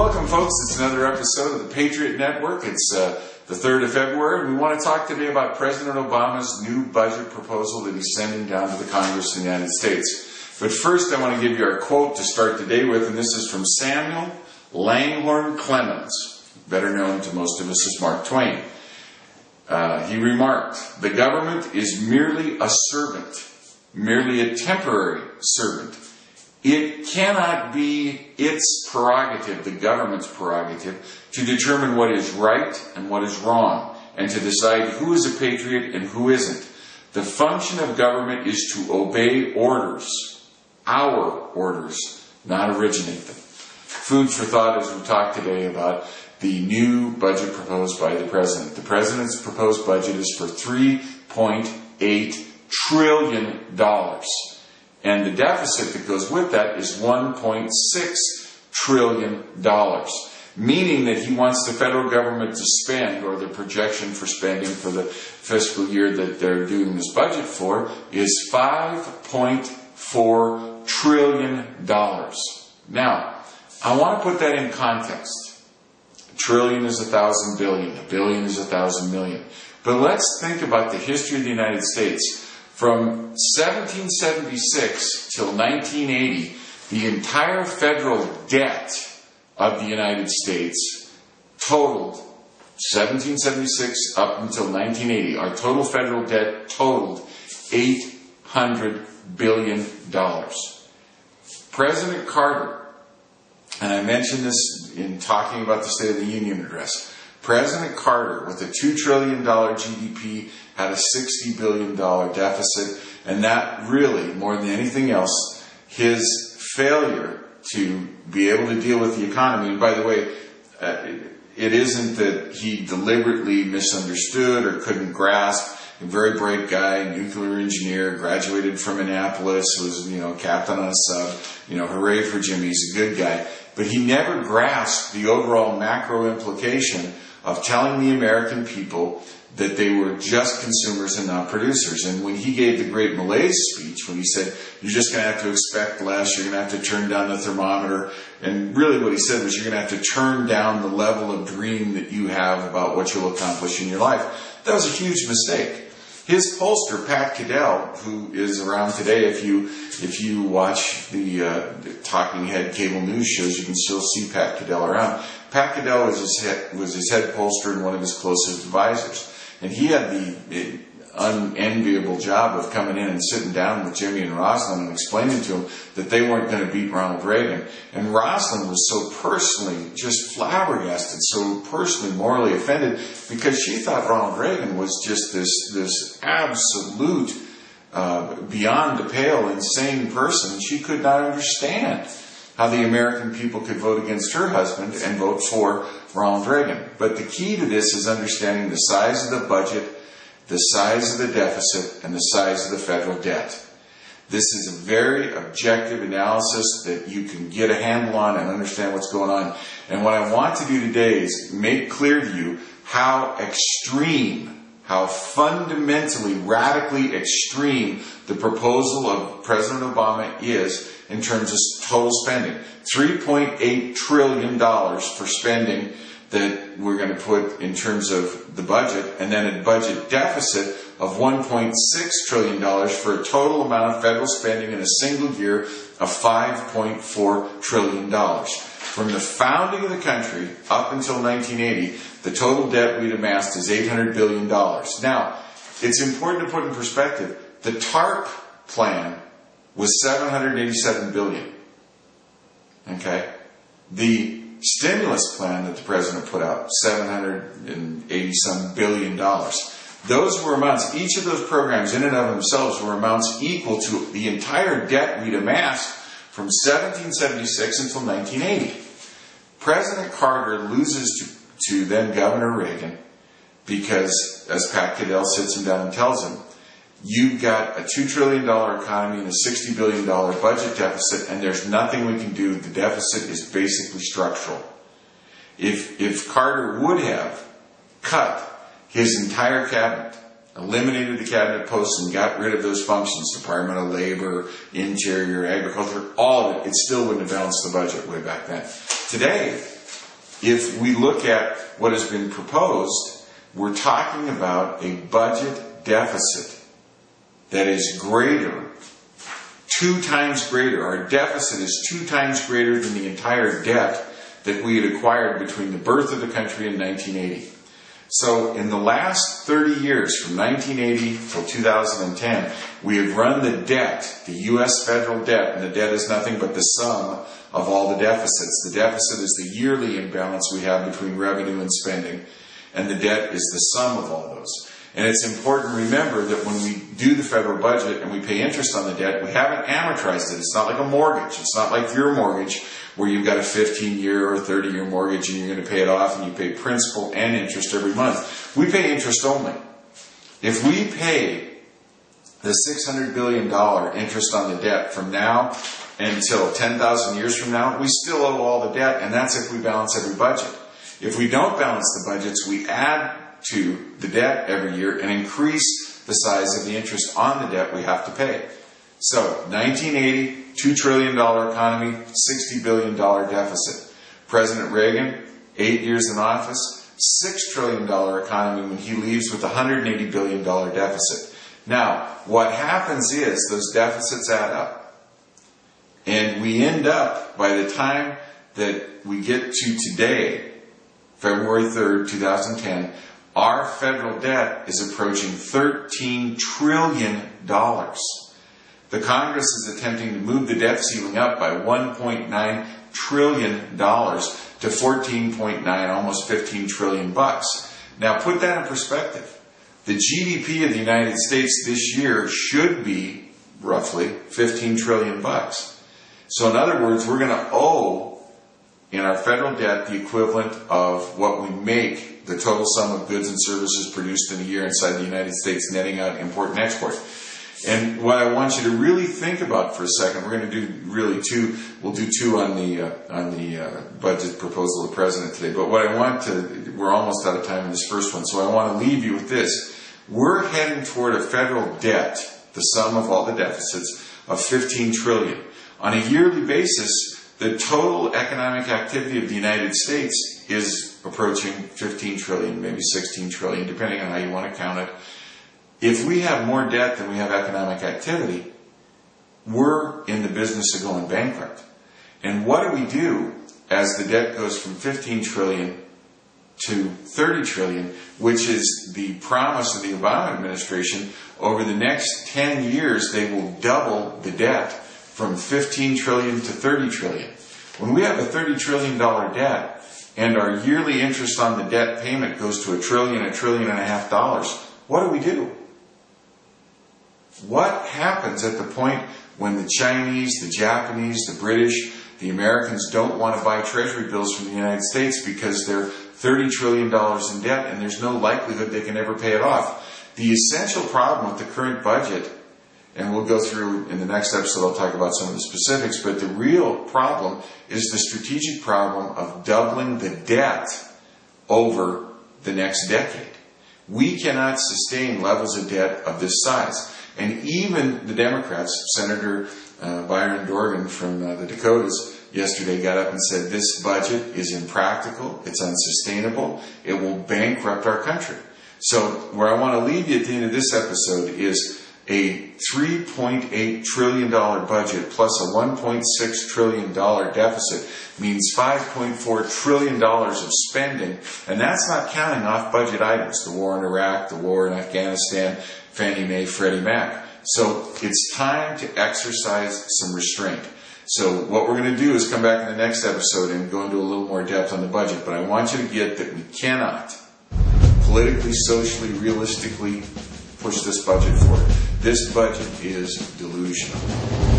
welcome, folks. It's another episode of the Patriot Network. It's the 3rd of February, and we want to talk today about President Obama's new budget proposal that he's sending down to the Congress of the United States. But first, I want to give you our quote to start the day with, and this is from Samuel Langhorne Clemens, better known to most of us as Mark Twain. He remarked, "The government is merely a servant, merely a temporary servant. It cannot be its prerogative, the government's prerogative, to determine what is right and what is wrong, and to decide who is a patriot and who isn't. The function of government is to obey orders, our orders, not originate them." Food for thought as we talk today about the new budget proposed by the President. The President's proposed budget is for $3.8 trillion. And the deficit that goes with that is $1.6 trillion, meaning that he wants the federal government to spend, or the projection for spending for the fiscal year that they're doing this budget for, is $5.4 trillion. Now, I want to put that in context. A trillion is 1,000 billion. A billion is 1,000 million. But let's think about the history of the United States. From 1776 till 1980, the entire federal debt of the United States totaled, 1776 up until 1980, our total federal debt totaled $800 billion. President Carter, and I mentioned this in talking about the State of the Union address, President Carter, with a $2 trillion GDP, had a $60 billion deficit, and that really, more than anything else, his failure to be able to deal with the economy, and by the way, it isn't that he deliberately misunderstood or couldn't grasp. A very bright guy, nuclear engineer, graduated from Annapolis, was, captain on a sub, hooray for Jimmy, he's a good guy. But he never grasped the overall macro implication of telling the American people that they were just consumers and not producers. And when he gave the great malaise speech, when he said, you're just going to have to expect less, you're going to have to turn down the thermometer, and really what he said was you're going to have to turn down the level of dream that you have about what you'll accomplish in your life. That was a huge mistake. His pollster, Pat Caddell, who is around today, if you watch the talking head cable news shows, you can still see Pat Caddell around. Pat Caddell was his head pollster and one of his closest advisors. And he had the unenviable job of coming in and sitting down with Jimmy and Rosalynn and explaining to him that they weren't going to beat Ronald Reagan. And Rosalynn was so personally just flabbergasted, so personally morally offended, because she thought Ronald Reagan was just this absolute, beyond the pale, insane person. She could not understand how the American people could vote against her husband and vote for Ronald Reagan. But the key to this is understanding the size of the budget, the size of the deficit, and the size of the federal debt. This is a very objective analysis that you can get a handle on and understand what's going on. And what I want to do today is make clear to you how extreme, how fundamentally, radically extreme the proposal of President Obama is in terms of total spending. $3.8 trillion for spending that we're going to put in terms of the budget, and then a budget deficit of $1.6 trillion for a total amount of federal spending in a single year of $5.4 trillion. From the founding of the country up until 1980, the total debt we'd amassed is $800 billion. Now, it's important to put in perspective, the TARP plan was $787 billion. Okay? The stimulus plan that the President put out, $780-some billion. Those were amounts, each of those programs in and of themselves were amounts equal to the entire debt we'd amassed from 1776 until 1980. President Carter loses to then Governor Reagan because, as Pat Caddell sits him down and tells him, you've got a $2 trillion economy and a $60 billion budget deficit, and there's nothing we can do. The deficit is basically structural. If Carter would have cut his entire cabinet, eliminated the cabinet posts and got rid of those functions, Department of Labor, Interior, Agriculture, all of it, it still wouldn't have balanced the budget way back then. Today, if we look at what has been proposed, we're talking about a budget deficit that is greater, 2 times greater. Our deficit is 2 times greater than the entire debt that we had acquired between the birth of the country in 1980. So in the last 30 years, from 1980 till 2010, we have run the debt, the U.S. federal debt, and the debt is nothing but the sum of all the deficits. The deficit is the yearly imbalance we have between revenue and spending, and the debt is the sum of all those. And it's important to remember that when we do the federal budget and we pay interest on the debt, we haven't amortized it. It's not like a mortgage. It's not like your mortgage where you've got a 15-year or 30-year mortgage and you're going to pay it off and you pay principal and interest every month. We pay interest only. If we pay the $600 billion interest on the debt from now until 10,000 years from now, we still owe all the debt, and that's if we balance every budget. If we don't balance the budgets, we add to the debt every year and increase the size of the interest on the debt we have to pay. So, 1980, $2 trillion economy, $60 billion deficit. President Reagan, 8 years in office, $6 trillion economy when he leaves with a $180 billion deficit. Now, what happens is those deficits add up. And we end up, by the time that we get to today, February 3rd, 2010, our federal debt is approaching $13 trillion. The Congress is attempting to move the debt ceiling up by $1.9 trillion to 14.9, almost 15 trillion bucks. Now put that in perspective. The GDP of the United States this year should be roughly 15 trillion bucks. So in other words, we're going to owe in our federal debt the equivalent of what we make, the total sum of goods and services produced in a year inside the United States, netting out import and export. And what I want you to really think about for a second, we're going to do really 2, we'll do 2 on the budget proposal of the President today, but what I want to, we're almost out of time in this first one, so I want to leave you with this. We're heading toward a federal debt, the sum of all the deficits, of 15 trillion. On a yearly basis, the total economic activity of the United States is approaching 15 trillion, maybe 16 trillion, depending on how you want to count it. If we have more debt than we have economic activity, we're in the business of going bankrupt. And what do we do as the debt goes from 15 trillion to 30 trillion, which is the promise of the Obama administration? Over the next 10 years, they will double the debt from 15 trillion to 30 trillion. When we have a $30 trillion debt and our yearly interest on the debt payment goes to $1 trillion, $1.5 trillion, what do we do? What happens at the point when the Chinese, the Japanese, the British, the Americans don't want to buy treasury bills from the United States because they're $30 trillion in debt and there's no likelihood they can ever pay it off? The essential problem with the current budget, and we'll go through in the next episode, I'll talk about some of the specifics, but the real problem is the strategic problem of doubling the debt over the next decade. We cannot sustain levels of debt of this size. And even the Democrats, Senator Byron Dorgan from the Dakotas yesterday got up and said this budget is impractical, it's unsustainable, it will bankrupt our country. So where I want to leave you at the end of this episode is a $3.8 trillion budget plus a $1.6 trillion deficit means $5.4 trillion of spending, and that's not counting off budget items, the war in Iraq, the war in Afghanistan, Fannie Mae, Freddie Mac. So it's time to exercise some restraint. So what we're going to do is come back in the next episode and go into a little more depth on the budget, but I want you to get that we cannot politically, socially, realistically push this budget forward. This budget is delusional.